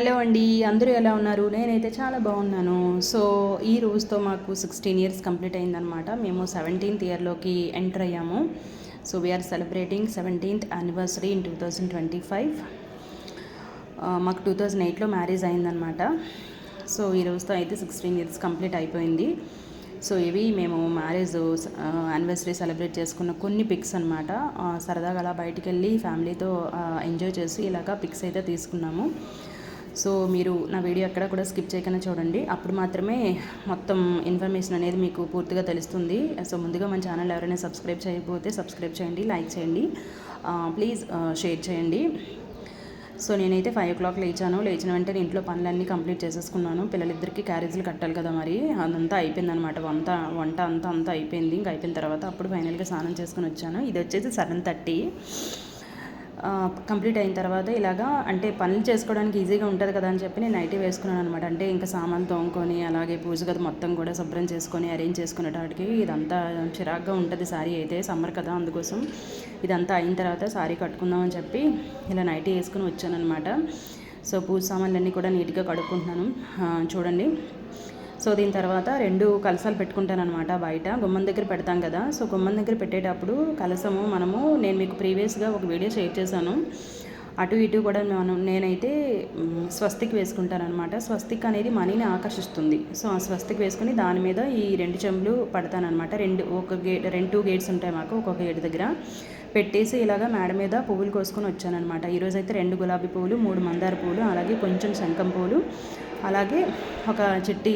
Hello అండి, అందరూ ఎలా ఉన్నారు? నేనైతే చాలా బాగున్నాను. సో ఈ రోజుతో మాకు 16 ఇయర్స్ కంప్లీట్ అయిందనమాట. మేము 17th ఇయర్లోకి ఎంటర్ అయ్యాము. So we are celebrating 17th anniversary in 2025. మాకు 2008లో మ్యారేజ్ అయిందనమాట. సో ఈ రోజుతో అయితే 16 ఇయర్స్ కంప్లీట్ అయిపోయింది. సో ఇవి మేము మ్యారేజ్ యానివర్సరీ సెలబ్రేట్ చేసుకున్న కొన్ని పిక్స్ అనమాట. సరదాగా అలా బయటికి వెళ్ళి ఫ్యామిలీతో ఎంజాయ్ చేసి ఇలాగా పిక్స్ అయితే తీసుకున్నాము. సో మీరు నా వీడియో ఎక్కడ కూడా స్కిప్ చేయకుండా చూడండి, అప్పుడు మాత్రమే మొత్తం ఇన్ఫర్మేషన్ అనేది మీకు పూర్తిగా తెలుస్తుంది. సో ముందుగా మన ఛానల్ ఎవరైనా సబ్స్క్రైబ్ చేయకపోతే సబ్స్క్రైబ్ చేయండి, లైక్ చేయండి, ప్లీజ్ షేర్ చేయండి. సో నేనైతే 5 o'clock లేచాను. లేచిన వెంటనే ఇంట్లో పనులన్నీ కంప్లీట్ చేసేసుకున్నాను. పిల్లలిద్దరికి క్యారేజీలు కట్టాలి కదా, మరి అదంతా అయిపోయిందనమాట. వంట అంతా అయిపోయింది. ఇంకా అయిపోయిన తర్వాత అప్పుడు ఫైనల్గా స్నానం చేసుకుని వచ్చాను. ఇది వచ్చేసి 7:30 కంప్లీట్ అయిన తర్వాత ఇలాగా అంటే పనులు చేసుకోవడానికి ఈజీగా ఉంటుంది కదా అని చెప్పి నేను నైటీ వేసుకున్నాను అనమాట. అంటే ఇంకా సామాన్లు తోముకొని అలాగే పూజ గది మొత్తం కూడా శుభ్రం చేసుకొని అరేంజ్ చేసుకునేటానికి ఇదంతా చిరాగ్గా ఉంటుంది. శారీ అయితే సమ్మర్ కదా, అందుకోసం ఇదంతా అయిన తర్వాత శారీ కట్టుకుందామని చెప్పి ఇలా నైటీ వేసుకుని వచ్చాను అనమాట. సో పూజ సామాన్లన్నీ కూడా నీట్గా కడుక్కుంటున్నాను. చూడండి. సో దీని తర్వాత 2 కలసాలు పెట్టుకుంటాను అనమాట. బయట గుమ్మం దగ్గర పెడతాం కదా. సో గుమ్మం దగ్గర పెట్టేటప్పుడు కలసము నేను మీకు ప్రీవియస్గా ఒక వీడియో షేర్ చేశాను. అటు ఇటు కూడా నేనైతే స్వస్తిక్ వేసుకుంటాను అనమాట. స్వస్తిక్ అనేది మనీని ఆకర్షిస్తుంది. సో ఆ స్వస్తిక్ వేసుకుని దాని మీద ఈ 2 చెంబులు పడతాను అనమాట. 2 గేట్స్ ఉంటాయి మాకు, ఒక్కొక్క గేట్ దగ్గర పెట్టేసి ఇలాగా మేడ మీద పువ్వులు కోసుకొని వచ్చానమాట. ఈరోజు అయితే 2 గులాబీ పువ్వులు, 3 మందార పువ్వులు, అలాగే కొంచెం శంఖం పువ్వులు, అలాగే ఒక చిట్టి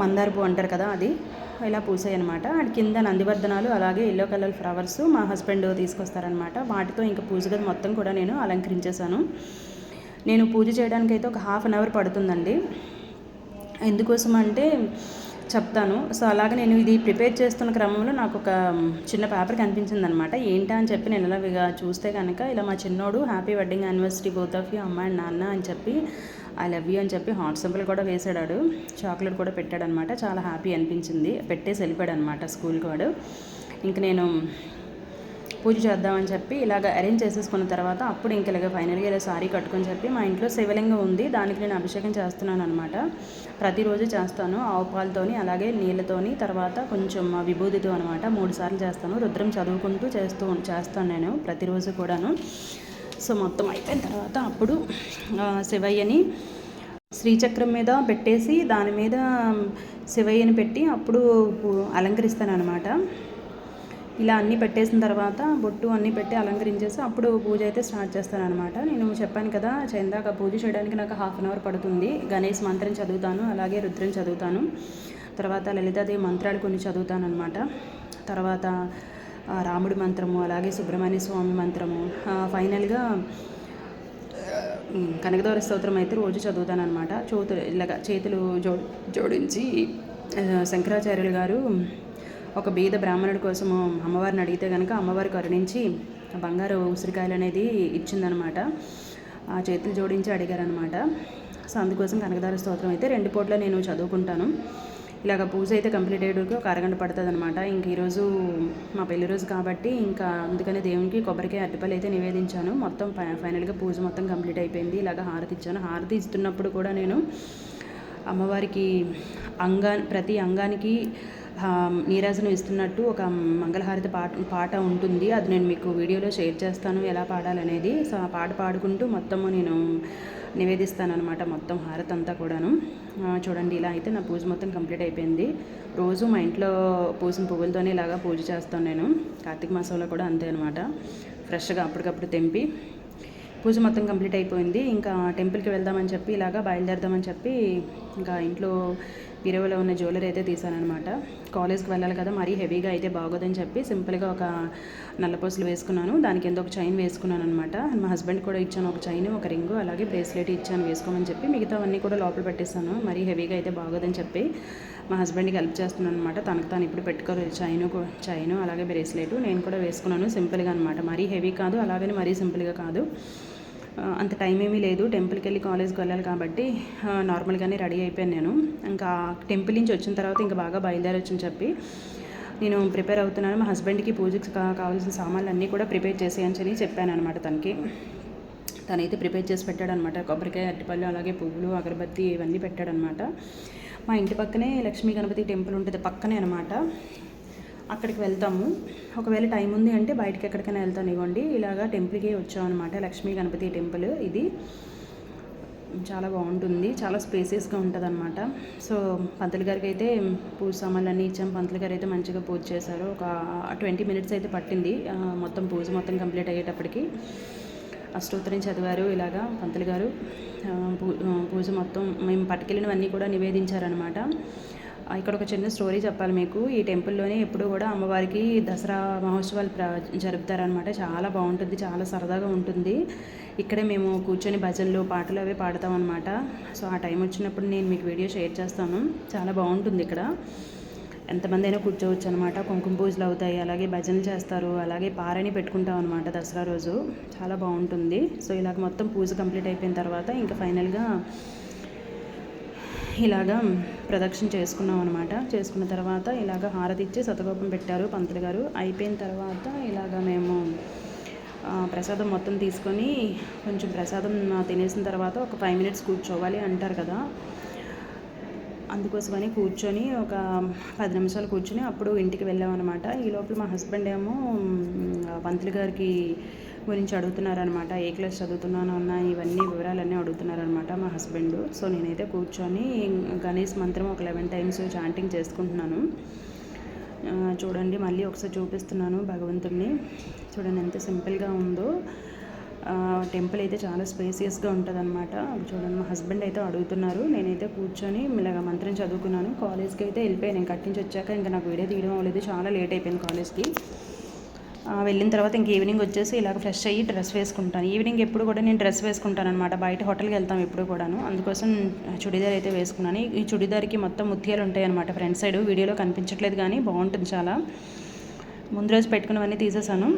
మందార పువ్వు అంటారు కదా, అది ఇలా పూసాయి అనమాట. అది కింద నందివర్ధనాలు, అలాగే ఎల్లో కలర్ ఫ్లవర్స్ మా హస్బెండ్ తీసుకొస్తారనమాట. వాటితో ఇంకా పూజ గది మొత్తం కూడా నేను అలంకరించేశాను. నేను పూజ చేయడానికైతే ఒక 1/2 hour పడుతుందండి. ఎందుకోసం అంటే చెప్తాను. సో అలాగే నేను ఇది ప్రిపేర్ చేస్తున్న క్రమంలో నాకు ఒక చిన్న పేపర్ కనిపించింది అనమాట. ఏంటా అని చెప్పి నేను ఇలా చూస్తే కనుక ఇలా మా చిన్నోడు happy wedding anniversary both of you అమ్మ అండ్ నాన్న అని చెప్పి ఐ లవ్ యూ అని చెప్పి హాట్ సింబల్ కూడా వేసాడు. చాక్లెట్ కూడా పెట్టాడనమాట. చాలా హ్యాపీ అనిపించింది. పెట్టేసి వెళ్ళిపోయాడు అనమాట స్కూల్కి వాడు. ఇంక నేను పూజ చేద్దామని చెప్పి ఇలాగ అరేంజ్ చేసేసుకున్న తర్వాత అప్పుడు ఇంక ఇలాగ ఫైనల్గా ఇలా సారీ కట్టుకొని చెప్పి మా ఇంట్లో శివలింగం ఉంది, దానికి నేను అభిషేకం చేస్తున్నాను అనమాట. ప్రతిరోజు చేస్తాను ఆవు పాలతోని, అలాగే నీళ్ళతోని, తర్వాత కొంచెం విభూతితో అనమాట. 3 సార్లు చేస్తాను. రుద్రం చదువుకుంటూ చేస్తాను నేను ప్రతిరోజు కూడాను. సో మొత్తం అయిపోయిన తర్వాత అప్పుడు శివయ్యని శ్రీచక్రం మీద పెట్టేసి దాని మీద శివయ్యని పెట్టి అప్పుడు అలంకరిస్తాను అనమాట. ఇలా అన్నీ పెట్టేసిన తర్వాత బొట్టు అన్నీ పెట్టి అలంకరించేసి అప్పుడు పూజ అయితే స్టార్ట్ చేస్తాను అనమాట. నేను చెప్పాను కదా, ఇందాక పూజ చేయడానికి నాకు 1/2 hour పడుతుంది. గణేష్ మంత్రం చదువుతాను, అలాగే రుద్రం చదువుతాను, తర్వాత లలితాదేవి మంత్రాలు కొన్ని చదువుతాను అనమాట. తర్వాత రాముడి మంత్రము, అలాగే సుబ్రహ్మణ్య స్వామి మంత్రము, ఫైనల్గా కనకదార స్తోత్రం అయితే రోజు చదువుతాను అనమాట. ఇలాగా చేతులు జోడించి శంకరాచార్యులు గారు ఒక బీద బ్రాహ్మణుడి కోసము అమ్మవారిని అడిగితే కనుక అమ్మవారి కరుణించి బంగారు ఉసిరికాయలు అనేది ఇచ్చిందనమాట. ఆ చేతులు జోడించి అడిగారనమాట. సో అందుకోసం కనకదార స్తోత్రం అయితే 2 పూట్ల నేను చదువుకుంటాను. ఇలాగ పూజ అయితే కంప్లీట్ అయ్యేటికి ఒక అరగంట పడుతుంది అనమాట. ఇంక ఈరోజు మా పెళ్లి రోజు కాబట్టి ఇంకా అందుకని దేవునికి కొబ్బరికాయ అరటిపళ్ళు అయితే నివేదించాను. మొత్తం ఫైనల్గా పూజ మొత్తం కంప్లీట్ అయిపోయింది. ఇలాగ హారతి ఇచ్చాను. హారతి ఇస్తున్నప్పుడు కూడా నేను అమ్మవారికి ప్రతి అంగానికి నీరాజనం ఇస్తున్నట్టు ఒక మంగళహారతి పాట ఉంటుంది. అది నేను మీకు వీడియోలో షేర్ చేస్తాను ఎలా పాడాలనేది. సో ఆ పాట పాడుకుంటూ మొత్తము నేను నివేదిస్తాను అనమాట, మొత్తం హారతి అంతా కూడాను. చూడండి, ఇలా అయితే నా పూజ మొత్తం కంప్లీట్ అయిపోయింది. రోజు మా ఇంట్లో పూసిన పువ్వులతోనే ఇలాగా పూజ చేస్తాను నేను. కార్తీక మాసంలో కూడా అంతే అనమాట. ఫ్రెష్గా అప్పటికప్పుడు తెంపి పూజ మొత్తం కంప్లీట్ అయిపోయింది. ఇంకా టెంపుల్కి వెళ్దామని చెప్పి ఇలాగా బయలుదేరదామని చెప్పి ఇంకా ఇంట్లో బీరువాలో ఉన్న జ్యువెలరీ అయితే తీసానమాట. కాలేజ్కి వెళ్ళాలి కదా, మరీ హెవీగా అయితే బాగోదని చెప్పి సింపుల్గా ఒక నల్లపూసలు వేసుకున్నాను. దాని కింద ఒక చైన్ వేసుకున్నాను అనమాట. మా హస్బెండ్ కూడా ఇచ్చాను ఒక చైన్, ఒక రింగు, అలాగే బ్రేస్లెట్ ఇచ్చాను వేసుకోమని చెప్పి. మిగతావన్నీ కూడా లోపల పెట్టేస్తాను, మరీ హెవీగా అయితే బాగోదని చెప్పి మా హస్బెండ్కి హెల్ప్ చేస్తున్నాను అనమాట. తనకు తాను ఇప్పుడు పెట్టుకోరు చైను అలాగే బ్రేస్లెట్. నేను కూడా వేసుకున్నాను సింపుల్గా అనమాట. మరీ హెవీ కాదు, అలాగని మరీ సింపుల్గా కాదు. అంత టైం ఏమీ లేదు. టెంపుల్కి వెళ్ళి కాలేజ్కి వెళ్ళాలి కాబట్టి నార్మల్గానే రెడీ అయిపోయాను నేను. ఇంకా టెంపుల్ నుంచి వచ్చిన తర్వాత ఇంకా బాగా బయలుదేరొచ్చని చెప్పి నేను ప్రిపేర్ అవుతున్నాను. మా హస్బెండ్కి పూజకి కావాల్సిన సామాన్లు అన్నీ కూడా ప్రిపేర్ చేసేయని చెప్పాను అనమాట తనకి. తనైతే ప్రిపేర్ చేసి పెట్టాడనమాట. కొబ్బరికాయ, అరటిపళ్ళు, అలాగే పువ్వులు, అగరబత్తి ఇవన్నీ పెట్టాడనమాట. మా ఇంటి పక్కనే లక్ష్మీ గణపతి టెంపుల్ ఉంటుంది, పక్కనే అనమాట. అక్కడికి వెళ్తాము. ఒకవేళ టైం ఉంది అంటే బయటకి ఎక్కడికైనా వెళ్తాను. ఇవ్వండి, ఇలాగా టెంపుల్కి వచ్చామన్నమాట. లక్ష్మీ గణపతి టెంపుల్ ఇది. చాలా బాగుంటుంది, చాలా స్పేసియస్గా ఉంటుంది అనమాట. సో పంతులు గారికి అయితే పూజ సామాన్లు అన్నీ ఇచ్చాం. పంతులు గారు అయితే మంచిగా పూజ చేశారు. ఒక 20 మినిట్స్ అయితే పట్టింది మొత్తం పూజ మొత్తం కంప్లీట్ అయ్యేటప్పటికి. అష్టోత్తరం చదివారు ఇలాగా పంతులు గారు. పూజ మొత్తం మేము పట్టుకెళ్ళినవన్నీ కూడా నివేదించారనమాట. ఇక్కడ ఒక చిన్న స్టోరీ చెప్పాలి మీకు. ఈ టెంపుల్లోనే ఎప్పుడు కూడా అమ్మవారికి దసరా మహోత్సవాలు జరుపుతారనమాట. చాలా బాగుంటుంది, చాలా సరదాగా ఉంటుంది. ఇక్కడే మేము కూర్చొని భజనలు, పాటలు అవి పాడతాం అనమాట. సో ఆ టైం వచ్చినప్పుడు నేను మీకు వీడియో షేర్ చేస్తాను. చాలా బాగుంటుంది ఇక్కడ. ఎంతమంది అయినా కూర్చోవచ్చు అనమాట. కుంకుమ పూజలు అవుతాయి, అలాగే భజనలు చేస్తారు, అలాగే పారని పెట్టుకుంటాం అనమాట దసరా రోజు. చాలా బాగుంటుంది. సో ఇలాగ మొత్తం పూజ కంప్లీట్ అయిపోయిన తర్వాత ఇంకా ఫైనల్గా ఇలాగా ప్రదక్షిణ చేసుకున్నాం అనమాట. చేసుకున్న తర్వాత ఇలాగ హారతి ఇచ్చి శతకోపం పెట్టారు పంతులు గారు. అయిపోయిన తర్వాత ఇలాగ మేము ప్రసాదం మొత్తం తీసుకొని కొంచెం ప్రసాదం తినేసిన తర్వాత ఒక 5 మినిట్స్ కూర్చోవాలి అంటారు కదా, అందుకోసమని కూర్చొని ఒక 10 నిమిషాలు కూర్చొని అప్పుడు ఇంటికి వెళ్ళామన్నమాట. ఈ లోపల మా హస్బెండ్ ఏమో పంతులు గారికి గురించి అడుగుతున్నారనమాట. ఏ క్లాస్ చదువుతున్నాను అన్న ఇవన్నీ వివరాలన్నీ అడుగుతున్నారనమాట మా హస్బెండ్. సో నేనైతే కూర్చొని గణేష్ మంత్రం ఒక 11 టైమ్స్ చాంటింగ్ చేసుకుంటున్నాను. చూడండి, మళ్ళీ ఒకసారి చూపిస్తున్నాను భగవంతుడిని. చూడండి ఎంత సింపుల్గా ఉందో. టెంపుల్ అయితే చాలా స్పేసియస్గా ఉంటుంది అనమాట. చూడండి, మా హస్బెండ్ అయితే అడుగుతున్నారు. నేనైతే కూర్చొని ఇలాగ మంత్రం చదువుకున్నాను. కాలేజ్కి అయితే వెళ్ళిపోయాను. నేను కట్టించి వచ్చాక ఇంకా నాకు వీడియో తీయడం అవ్వలేదు, చాలా లేట్ అయిపోయింది కాలేజ్కి. వెళ్ళిన తర్వాత ఇంక ఈవినింగ్ వచ్చేసి ఇలాగ ఫ్రెష్ అయ్యి డ్రెస్ వేసుకుంటాను. ఈవినింగ్ ఎప్పుడు కూడా నేను డ్రెస్ వేసుకుంటాను అనమాట. బయట హోటల్కి వెళ్తాం ఎప్పుడు కూడాను. అందుకోసం చుడిదార్ అయితే వేసుకున్నాను. ఈ చుడిదార్కి మొత్తం ముత్యాలు ఉంటాయి అనమాట ఫ్రంట్ సైడ్. వీడియోలో కనిపించట్లేదు కానీ బాగుంటుంది చాలా. ముందు రోజు పెట్టుకున్నవన్నీ తీసేసాను.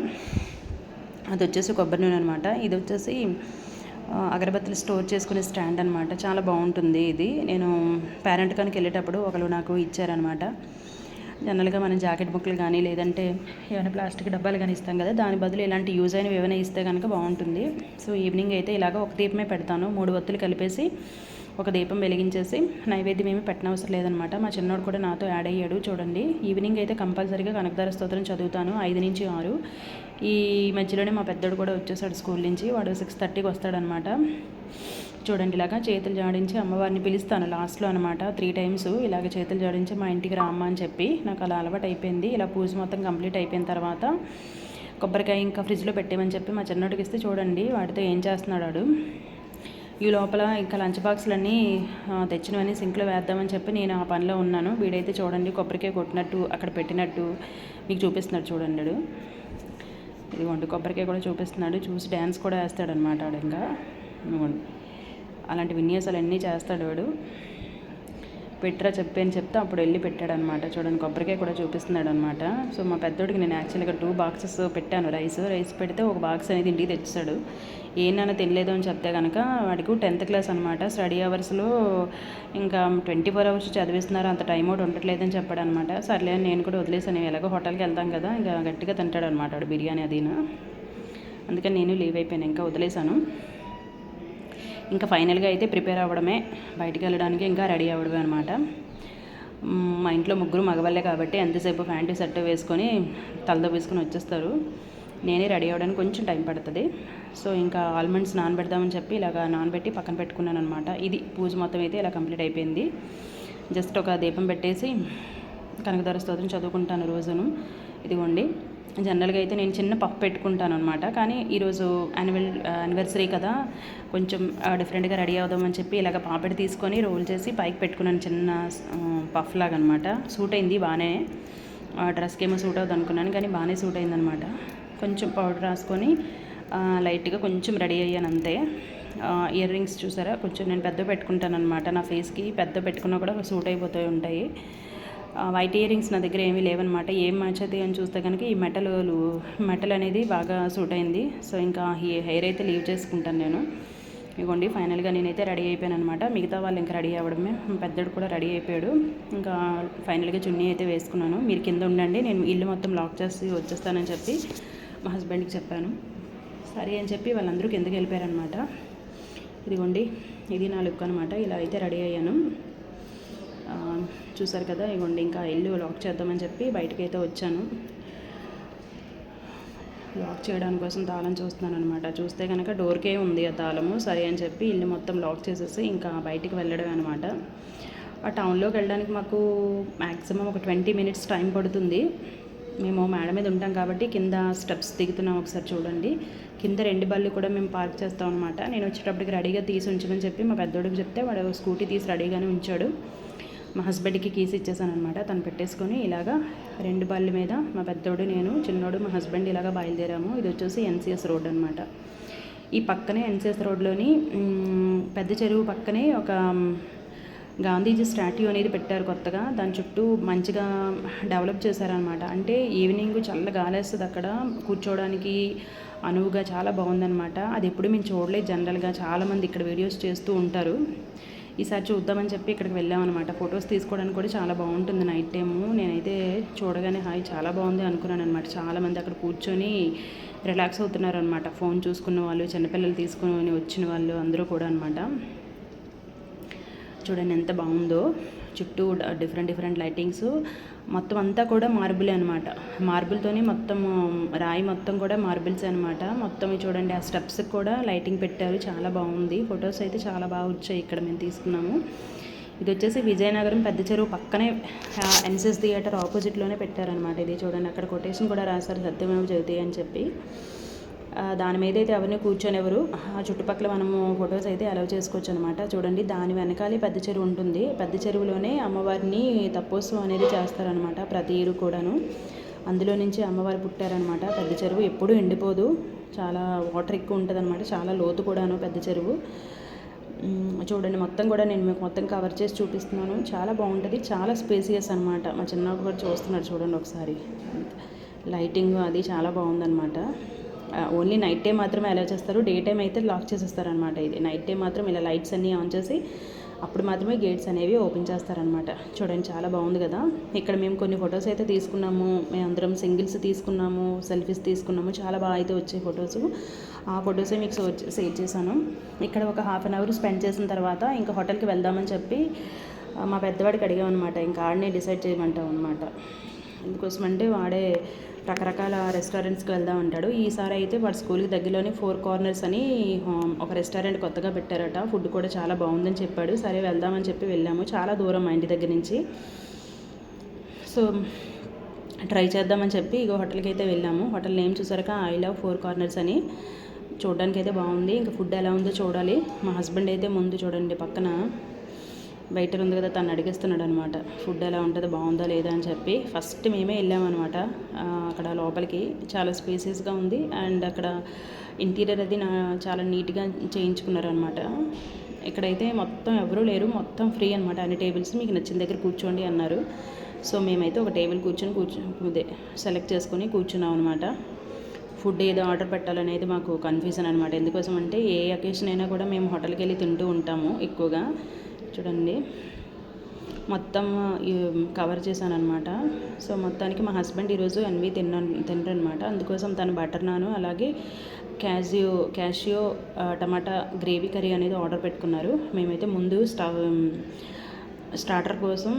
అది వచ్చేసి కొబ్బరి నూనె అనమాట. ఇది వచ్చేసి అగరబత్తులు స్టోర్ చేసుకునే స్టాండ్ అనమాట. చాలా బాగుంటుంది ఇది. నేను పేరెంట్ కానికి వెళ్ళేటప్పుడు ఒకరు నాకు ఇచ్చారనమాట. జనరల్గా మనం జాకెట్ ముక్కలు కానీ లేదంటే ఏమైనా ప్లాస్టిక్ డబ్బాలు కానీ ఇస్తాం కదా, దాని బదులు ఇలాంటి యూజ్ అయినవి ఏమైనా ఇస్తే కనుక బాగుంటుంది. సో ఈవినింగ్ అయితే ఇలాగ ఒక దీపమే పెడతాను. 3 ఒత్తులు కలిపేసి ఒక దీపం వెలిగించేసి నైవేద్యం ఏమి పెట్టనవసరం లేదనమాట. మా చిన్నోడు కూడా నాతో యాడ్ అయ్యాడు. చూడండి, ఈవినింగ్ అయితే కంపల్సరీగా కనకదార స్తోత్రం చదువుతాను 5 నుంచి 6. ఈ మధ్యలోనే మా పెద్దోడు కూడా వచ్చేసాడు స్కూల్ నుంచి. వాడు 6:30కి వస్తాడనమాట. చూడండి, ఇలాగా చేతులు జాడించి అమ్మవారిని పిలుస్తాను లాస్ట్లో అనమాట. 3 టైమ్స్ ఇలాగ చేతులు జాడించి మా ఇంటికి రామ్మ అని చెప్పి నాకు అలా అలవాటు అయిపోయింది. ఇలా పూజ మొత్తం కంప్లీట్ అయిపోయిన తర్వాత కొబ్బరికాయ ఇంకా ఫ్రిడ్జ్లో పెట్టేమని చెప్పి మా చిన్నోడికి ఇస్తే చూడండి వాటితో ఏం చేస్తున్నాడు వాడు. ఈ లోపల ఇంకా లంచ్ బాక్సులన్నీ తెచ్చినవన్నీ సింక్లో వేద్దామని చెప్పి నేను ఆ పనిలో ఉన్నాను. వీడైతే చూడండి కొబ్బరికాయ కొట్టినట్టు అక్కడ పెట్టినట్టు మీకు చూపిస్తున్నాడు. చూడండి, ఇదిగోండి కొబ్బరికాయ కూడా చూపిస్తున్నాడు. చూసి డ్యాన్స్ కూడా వేస్తాడనమాట వాడు. ఇంకా ఇదిగోండి అలాంటి విన్యాసాలు అన్నీ చేస్తాడు వాడు. పెట్టరా చెప్పి అని చెప్తే అప్పుడు వెళ్ళి పెట్టాడనమాట. చూడండి కొబ్బరికాయ కూడా చూపిస్తున్నాడు అనమాట. సో మా పెద్దోడికి నేను యాక్చువల్గా 2 బాక్సెస్ పెట్టాను. రైస్ పెడితే ఒక బాక్స్ అనేది ఇంటికి తెచ్చాడు. ఏమన్నా తినలేదు అని చెప్తే కనుక వాడికి 10th క్లాస్ అనమాట. స్టడీ అవర్స్లో ఇంకా 24 అవర్స్ చదివిస్తున్నారు, అంత టైం అవుట్ ఉండట్లేదని చెప్పాడు అనమాట. సర్లే అని నేను కూడా వదిలేసాను. ఎలాగో హోటల్కి వెళ్తాం కదా, ఇంకా గట్టిగా తింటాడు అనమాట వాడు బిర్యానీ అదినా. అందుకని నేను లీవ్ అయిపోయాను, ఇంకా వదిలేసాను. ఇంకా ఫైనల్గా అయితే ప్రిపేర్ అవ్వడమే, బయటికి వెళ్ళడానికి ఇంకా రెడీ అవ్వడమే అనమాట. మా ఇంట్లో 3 మగవాళ్ళే కాబట్టి ఎంతసేపు ప్యాంటు షర్ట్ వేసుకొని తలదో వేసుకొని వచ్చేస్తారు. నేనే రెడీ అవ్వడానికి కొంచెం టైం పడుతుంది. సో ఇంకా ఆల్మండ్స్ నానబెడదామని చెప్పి ఇలాగ నానబెట్టి పక్కన పెట్టుకున్నాను అనమాట. ఇది పూజ మొత్తం అయితే ఇలా కంప్లీట్ అయిపోయింది. జస్ట్ ఒక దీపం పెట్టేసి కనకదార స్తోత్రం చదువుకుంటాను రోజును. ఇదిగోండి, జనరల్గా అయితే నేను చిన్న పఫ్ పెట్టుకుంటాను అనమాట. కానీ ఈరోజు యానివర్సరీ కదా, కొంచెం డిఫరెంట్గా రెడీ అవుదామని చెప్పి ఇలాగ పాపెడి తీసుకొని రోల్ చేసి పైకి పెట్టుకున్నాను, చిన్న పఫ్ లాగా అనమాట. సూట్ అయింది బాగానే. డ్రెస్కి ఏమో సూట్ అవుతుంది అనుకున్నాను కానీ బాగానే సూట్ అయిందనమాట. కొంచెం పౌడర్ రాసుకొని లైట్గా కొంచెం రెడీ అయ్యాను అంతే. ఇయర్ రింగ్స్ చూసారా, కొంచెం నేను పెద్ద పెట్టుకుంటాను అనమాట. నా ఫేస్కి పెద్ద పెట్టుకున్నా కూడా సూట్ అయిపోతూ ఉంటాయి. వైట్ ఇయర్ రింగ్స్ నా దగ్గర ఏమీ లేవన్నమాట. ఏం మ్యాచ్ అవుతాయి అని చూస్తే కనుక ఈ మెటల్ అనేది బాగా సూట్ అయింది. సో ఇంకా హెయిర్ అయితే లీవ్ చేసుకుంటాను నేను. ఇదిగోండి ఫైనల్గా నేనైతే రెడీ అయిపోయాను అనమాట. మిగతా వాళ్ళు ఇంకా రెడీ అవ్వడమే. పెద్దడు కూడా రెడీ అయిపోయాడు. ఇంకా ఫైనల్గా చున్నీ అయితే వేసుకున్నాను. మీరు కింద ఉండండి, నేను ఇల్లు మొత్తం లాక్ చేసి వచ్చేస్తానని చెప్పి మా హస్బెండ్కి చెప్పాను. సరే అని చెప్పి వాళ్ళందరూ కిందకి వెళ్ళిపోయారనమాట. ఇదిగోండి, ఇది నా లుక్ అనమాట. ఇలా అయితే రెడీ అయ్యాను. చూసారు కదా, ఇదిగోండి ఇంకా ఇల్లు లాక్ చేద్దామని చెప్పి బయటకు అయితే వచ్చాను. లాక్ చేయడానికి కోసం తాళం చూస్తున్నాను అనమాట. చూస్తే కనుక డోర్కే ఉంది ఆ తాళము. సరే అని చెప్పి ఇల్లు మొత్తం లాక్ చేసేసి ఇంకా బయటికి వెళ్ళడం అనమాట. ఆ టౌన్లోకి వెళ్ళడానికి మాకు మ్యాక్సిమం ఒక 20 minutes టైం పడుతుంది. మేము మేడ మీద ఉంటాం కాబట్టి కింద స్టెప్స్ దిగుతున్నాం. ఒకసారి చూడండి, కింద 2 బళ్ళు కూడా మేము పార్క్ చేస్తాం అనమాట. నేను వచ్చేటప్పటికి రెడీగా తీసి ఉంచమని చెప్పి మా పెద్దోడికి చెప్తే వాడు స్కూటీ తీసి రెడీగానే ఉంచాడు. మా హస్బెండ్కి కీస్ ఇచ్చేసాను అనమాట. తను పెట్టేసుకొని ఇలాగా 2 బళ్ళ మీద మా పెద్దోడు, నేను, చిన్నోడు, మా హస్బెండ్ ఇలాగా బయలుదేరాము. ఇది వచ్చేసి NCS రోడ్ అనమాట. ఈ పక్కనే NCS రోడ్లోని పెద్ద చెరువు పక్కనే ఒక గాంధీజీ స్టాట్యూ అనేది పెట్టారు కొత్తగా. దాని చుట్టూ మంచిగా డెవలప్ చేశారనమాట. అంటే ఈవినింగ్ చల్ల గాలేస్తుంది అక్కడ కూర్చోవడానికి అనువుగా, చాలా బాగుందనమాట. అది ఎప్పుడు మేము చూడలేదు. జనరల్గా చాలామంది ఇక్కడ వీడియోస్ చేస్తూ ఉంటారు. ఈసారి చూద్దామని చెప్పి ఇక్కడికి వెళ్ళామన్నమాట. ఫొటోస్ తీసుకోవడానికి కూడా చాలా బాగుంటుంది నైట్ టైము. నేనైతే చూడగానే హాయ్ చాలా బాగుంది అనుకున్నాను అనమాట. చాలామంది అక్కడ కూర్చొని రిలాక్స్ అవుతున్నారు అనమాట. ఫోన్ చూసుకున్న వాళ్ళు, చిన్నపిల్లలు తీసుకుని వచ్చిన వాళ్ళు అందరూ కూడా అనమాట. చూడండి ఎంత బాగుందో, చుట్టూ డిఫరెంట్ లైటింగ్స్. మొత్తం అంతా కూడా మార్బులే అనమాట. మార్బుల్తోనే మొత్తం రాయి మొత్తం కూడా మార్బుల్స్ అనమాట. మొత్తం చూడండి, ఆ స్టెప్స్కి కూడా లైటింగ్ పెట్టారు. చాలా బాగుంది. ఫొటోస్ అయితే చాలా బాగా వచ్చాయి ఇక్కడ మేము తీసుకున్నాము. ఇది వచ్చేసి విజయనగరం పెద్ద చెరువు పక్కనే NCS థియేటర్ ఆపోజిట్లోనే పెట్టారనమాట. ఇది చూడండి, అక్కడ కొటేషన్ కూడా రాశారు, సత్యమేవ జయతే అని చెప్పి. దాని మీద అయితే ఎవరిని కూర్చొనివ్వరు. ఆ చుట్టుపక్కల మనము ఫొటోస్ అయితే అలౌ చేసుకోవచ్చు అనమాట. చూడండి, దాని వెనకాలే పెద్ద చెరువు ఉంటుంది. పెద్ద చెరువులోనే అమ్మవారిని తపోత్సవం అనేది చేస్తారనమాట ప్రతి ఇయర్ కూడాను. అందులో నుంచి అమ్మవారు పుట్టారనమాట. పెద్ద చెరువు ఎప్పుడూ ఎండిపోదు, చాలా వాటర్ ఎక్కువ ఉంటుంది అనమాట. చాలా లోతు కూడాను పెద్ద చెరువు. చూడండి, మొత్తం కూడా నేను మీకు మొత్తం కవర్ చేసి చూపిస్తున్నాను. చాలా బాగుంటుంది, చాలా స్పేసియస్ అనమాట. మా చిన్నవాడు కూడా చూస్తున్నాడు చూడండి ఒకసారి. లైటింగ్ అది చాలా బాగుందన్నమాట. ఓన్లీ నైట్ టైం మాత్రమే అలౌ చేస్తారు. డే టైం అయితే లాక్ చేసేస్తారనమాట. ఇది నైట్ టైం మాత్రం ఇలా లైట్స్ అన్నీ ఆన్ చేసి అప్పుడు మాత్రమే గేట్స్ అనేవి ఓపెన్ చేస్తారనమాట. చూడండి, చాలా బాగుంది కదా. ఇక్కడ మేము కొన్ని ఫొటోస్ అయితే తీసుకున్నాము. మేము అందరం సింగిల్స్ తీసుకున్నాము, సెల్ఫీస్ తీసుకున్నాము. చాలా బాగా అయితే వచ్చాయి ఫొటోస్. ఆ ఫొటోసే మీకు షేర్ చేశాను. ఇక్కడ ఒక 1/2 hour స్పెండ్ చేసిన తర్వాత ఇంకా హోటల్కి వెళ్దామని చెప్పి మా పెద్దవాడికి అడిగామన్నమాట. ఇంకా ఆడనే డిసైడ్ చేయమంటాం అనమాట. ఎందుకోసమంటే వాడే రకరకాల రెస్టారెంట్స్కి వెళ్దాం అంటాడు. ఈసారి అయితే వాడు స్కూల్కి దగ్గరలోనే 4 Corners అని ఒక రెస్టారెంట్ కొత్తగా పెట్టారట. ఫుడ్ కూడా చాలా బాగుందని చెప్పాడు. సరే వెళ్దామని చెప్పి వెళ్ళాము. చాలా దూరం మా ఇంటి దగ్గర నుంచి. సో ట్రై చేద్దామని చెప్పి ఇగో హోటల్కి అయితే వెళ్ళాము. హోటల్ నేమ్ చూసాక ఐ లవ్ 4 Corners అని. చూడడానికి అయితే బాగుంది. ఇంకా ఫుడ్ ఎలా ఉందో చూడాలి. మా హస్బెండ్ అయితే ముందు చూడండి పక్కన వెయిటర్ ఉంది కదా, తను అడిగేస్తున్నాడు అనమాట ఫుడ్ ఎలా ఉంటుందో, బాగుందా లేదా అని చెప్పి. ఫస్ట్ మేమే వెళ్ళామన్నమాట అక్కడ లోపలికి. చాలా స్పేసియస్గా ఉంది. అండ్ అక్కడ ఇంటీరియర్ అది చాలా నీట్గా చేయించుకున్నారనమాట. ఇక్కడైతే మొత్తం ఎవరూ లేరు, మొత్తం ఫ్రీ అనమాట. అన్ని టేబుల్స్ మీకు నచ్చిన దగ్గర కూర్చోండి అన్నారు. సో మేమైతే ఒక టేబుల్ కూర్చొని సెలెక్ట్ చేసుకొని కూర్చున్నాం అనమాట. ఫుడ్ ఏదో ఆర్డర్ పెట్టాలనేది మాకు కన్ఫ్యూజన్ అనమాట. ఎందుకోసం అంటే ఏ అకేషన్ అయినా కూడా మేము హోటల్కి వెళ్ళి తింటూ ఉంటాము ఎక్కువగా. చూడండి, మొత్తం కవర్ చేశాను అనమాట. సో మొత్తానికి మా హస్బెండ్ ఈరోజు NV తినరు అనమాట. అందుకోసం తను బటర్ నాను అలాగే క్యాషియో టమాటా గ్రేవీ కర్రీ అనేది ఆర్డర్ పెట్టుకున్నారు. మేమైతే ముందు స్టార్టర్ కోసం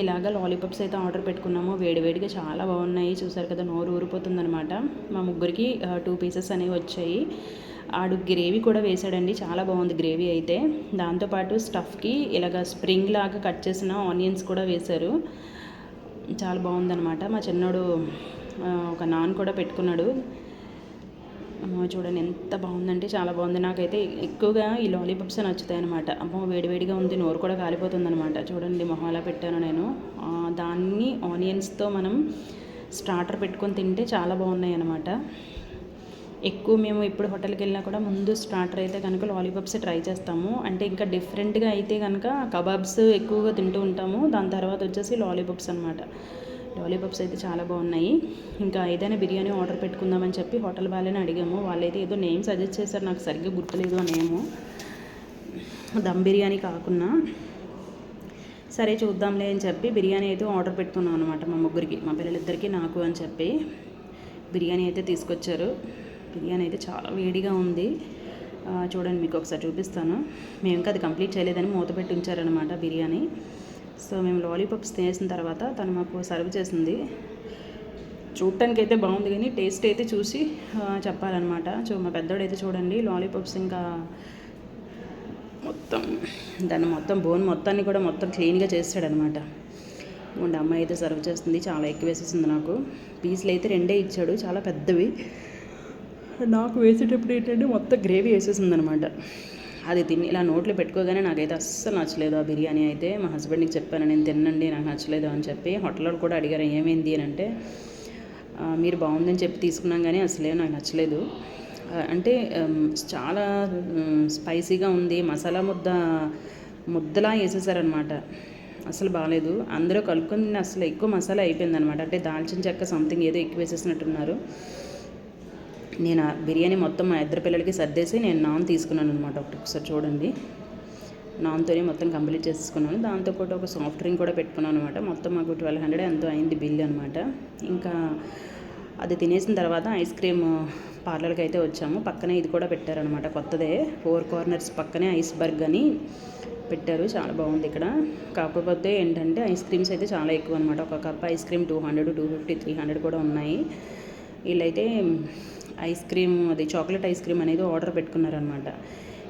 ఇలాగ లాలీపాప్స్ అయితే ఆర్డర్ పెట్టుకున్నాము. వేడివేడిగా చాలా బాగున్నాయి. చూసారు కదా, నోరు ఊరిపోతుందనమాట. మా ముగ్గురికి 2 pieces అనేవి వచ్చాయి. ఆడు గ్రేవీ కూడా వేసాడండి, చాలా బాగుంది గ్రేవీ అయితే. దాంతోపాటు స్టఫ్కి ఇలాగ స్ప్రింగ్ లాగా కట్ చేసిన ఆనియన్స్ కూడా వేశారు. చాలా బాగుందనమాట. మా చిన్నోడు ఒక నాన్ కూడా పెట్టుకున్నాడు. చూడండి ఎంత బాగుందంటే చాలా బాగుంది. నాకైతే ఎక్కువగా ఈ లాలీపాప్స్ నచ్చుతాయి అనమాట. అమ్మో వేడివేడిగా ఉంది, నోరు కూడా కాలిపోతుంది అనమాట. చూడండి మొహం అలా పెట్టాను నేను. దాన్ని ఆనియన్స్తో మనం స్టార్టర్ పెట్టుకొని తింటే చాలా బాగున్నాయి అనమాట. ఎక్కువ మేము ఇప్పుడు హోటల్కి వెళ్ళినా కూడా ముందు స్టార్టర్ అయితే కనుక లాలీపాప్స్ ట్రై చేస్తాము. అంటే ఇంకా డిఫరెంట్గా అయితే కనుక కబాబ్స్ ఎక్కువగా తింటూ ఉంటాము. దాని తర్వాత వచ్చేసి లాలీపాప్స్ అనమాట. లాలీపాప్స్ అయితే చాలా బాగున్నాయి. ఇంకా ఏదైనా బిర్యానీ ఆర్డర్ పెట్టుకుందామని చెప్పి హోటల్ వాళ్ళని అడిగాము. వాళ్ళైతే ఏదో నేమ్ సజెస్ట్ చేశారు, నాకు సరిగ్గా గుర్తులేదు ఆ నేము. దమ్ బిర్యానీ కాకుండా సరే చూద్దాంలే అని చెప్పి బిర్యానీ అయితే ఆర్డర్ పెట్టుకున్నాం అనమాట. మా ముగ్గురికి, మా పిల్లలిద్దరికీ నాకు అని చెప్పి బిర్యానీ అయితే తీసుకొచ్చారు. బిర్యానీ అయితే చాలా వేడిగా ఉంది. చూడండి మీకు ఒకసారి చూపిస్తాను. మేము ఇంకా అది కంప్లీట్ చేయలేదని మూత పెట్టి ఉంచారనమాట బిర్యానీ. సో మేము లాలీపాప్స్ తినేసిన తర్వాత తను మాకు సర్వ్ చేసింది. చూడటానికి అయితే బాగుంది కానీ టేస్ట్ అయితే చూసి చెప్పాలన్నమాట. సో మా పెద్దోడైతే చూడండి లాలీపాప్స్ ఇంకా మొత్తం దాన్ని మొత్తం బోన్ మొత్తాన్ని కూడా మొత్తం క్లీన్గా చేస్తాడనమాట. ఇవ్వండి అమ్మాయి అయితే సర్వ్ చేస్తుంది. చాలా ఎక్కువ వేసేసింది నాకు. పీసులు అయితే 2 ఇచ్చాడు, చాలా పెద్దవి. నాకు వేసేటప్పుడు ఏంటంటే మొత్తం గ్రేవీ వేసేసింది అనమాట. అది తిని ఇలా నోట్లో పెట్టుకోగానే నాకైతే అస్సలు నచ్చలేదు ఆ బిర్యానీ అయితే. మా హస్బెండ్కి చెప్పాను, నేను తినండి నాకు నచ్చలేదు అని చెప్పి. హోటల్లో కూడా అడిగారు ఏమైంది అని అంటే, మీరు బాగుందని చెప్పి తీసుకున్నాం కానీ అసలే నాకు నచ్చలేదు అంటే చాలా స్పైసీగా ఉంది. మసాలా ముద్దలా వేసేసారనమాట. అసలు బాగాలేదు. అందరూ కలుపుకొని అసలు ఎక్కువ మసాలా అయిపోయింది అనమాట. అంటే దాల్చిన చెక్క సంథింగ్ ఏదో ఎక్కువ వేసేసినట్టున్నారు. నేను ఆ బిర్యానీ మొత్తం మా ఇద్దరు పిల్లలకి సర్దేసి నేను నాన్ తీసుకున్నాను అనమాట. ఒకసారి చూడండి, నాన్తోనే మొత్తం కంప్లీట్ చేసుకున్నాను. దాంతోపాటు ఒక సాఫ్ట్ డ్రింక్ కూడా పెట్టుకున్నాను అనమాట. మొత్తం మాకు 1200 ఎంతో అయింది బిల్ అనమాట. ఇంకా అది తినేసిన తర్వాత ఐస్ క్రీమ్ పార్లర్కి అయితే వచ్చాము. పక్కనే ఇది కూడా పెట్టారనమాట, కొత్తదే. 4 కార్నర్స్ పక్కనే ఐస్ బర్గ్ అని పెట్టారు. చాలా బాగుంది ఇక్కడ. కాకపోతే ఏంటంటే ఐస్ క్రీమ్స్ అయితే చాలా ఎక్కువ అనమాట. ఒక కప్ ఐస్ క్రీమ్ 200, 250, 300 కూడా ఉన్నాయి. వీళ్ళైతే ఐస్ క్రీమ్, అది చాక్లెట్ ఐస్ క్రీమ్ అనేది ఆర్డర్ పెట్టుకున్నారనమాట.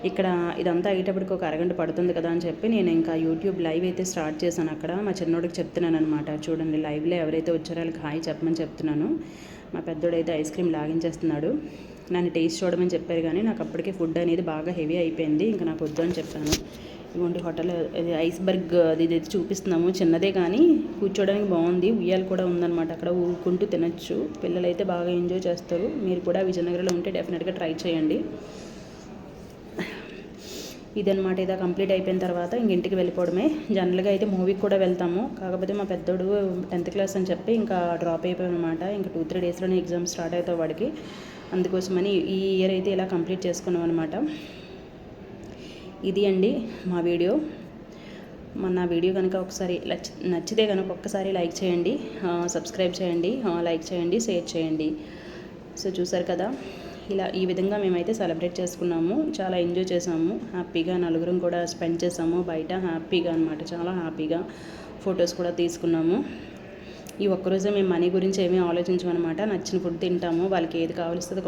ఇక్కడ ఇదంతా అయ్యేటప్పటికి ఒక అరగంట పడుతుంది కదా అని చెప్పి నేను ఇంకా యూట్యూబ్ లైవ్ అయితే స్టార్ట్ చేశాను. అక్కడ మా చిన్నోడికి చెప్తున్నాను అనమాట. చూడండి లైవ్లో ఎవరైతే వచ్చారో వాళ్ళకి హాయ్ చెప్పమని చెప్తున్నాను. మా పెద్దోడైతే ఐస్ క్రీమ్ లాగించేస్తున్నాడు. నన్ను టేస్ట్ చూడమని చెప్పారు కానీ నాకు అప్పటికే ఫుడ్ అనేది బాగా హెవీ అయిపోయింది. ఇంకా నాకు వద్దు అని చెప్పాను. ఇవ్వండి హోటల్ ఇది ఐస్బర్గ్ అది ఇది చూపిస్తున్నాము. చిన్నదే కానీ కూర్చోడానికి బాగుంది. ఉయ్యాలు కూడా ఉందన్నమాట. అక్కడ ఊరుకుంటూ తినచ్చు. పిల్లలు అయితే బాగా ఎంజాయ్ చేస్తారు. మీరు కూడా విజయనగరంలో ఉంటే డెఫినెట్గా ట్రై చేయండి. ఇదనమాట. ఇదా కంప్లీట్ అయిపోయిన తర్వాత ఇంక ఇంటికి వెళ్ళిపోవడమే. జనరల్గా అయితే మూవీకి కూడా వెళ్తాము. కాకపోతే మా పెద్దోడు 10th క్లాస్ అని చెప్పి ఇంకా డ్రాప్ అయిపోయాం అనమాట. ఇంకా 2-3 డేస్లోనే ఎగ్జామ్స్ స్టార్ట్ అవుతాయి వాడికి. అందుకోసమని ఈ ఇయర్ అయితే ఇలా కంప్లీట్ చేసుకున్నాం అనమాట. ఇది అండి మా వీడియో. నా వీడియో కనుక ఒకసారి నచ్చితే కనుక ఒక్కసారి లైక్ చేయండి, సబ్స్క్రైబ్ చేయండి, లైక్ చేయండి, షేర్ చేయండి. సో చూసారు కదా, ఇలా ఈ విధంగా మేమైతే సెలబ్రేట్ చేసుకున్నాము. చాలా ఎంజాయ్ చేసాము. హ్యాపీగా నలుగురం కూడా స్పెండ్ చేసాము బయట హ్యాపీగా అనమాట. చాలా హ్యాపీగా ఫొటోస్ కూడా తీసుకున్నాము. ఈ ఒక్కరోజే మేము మనీ గురించి ఏమీ ఆలోచించమన్నమాట. నచ్చిన ఫుడ్ తింటాము. వాళ్ళకి ఏది కావాల్సిందో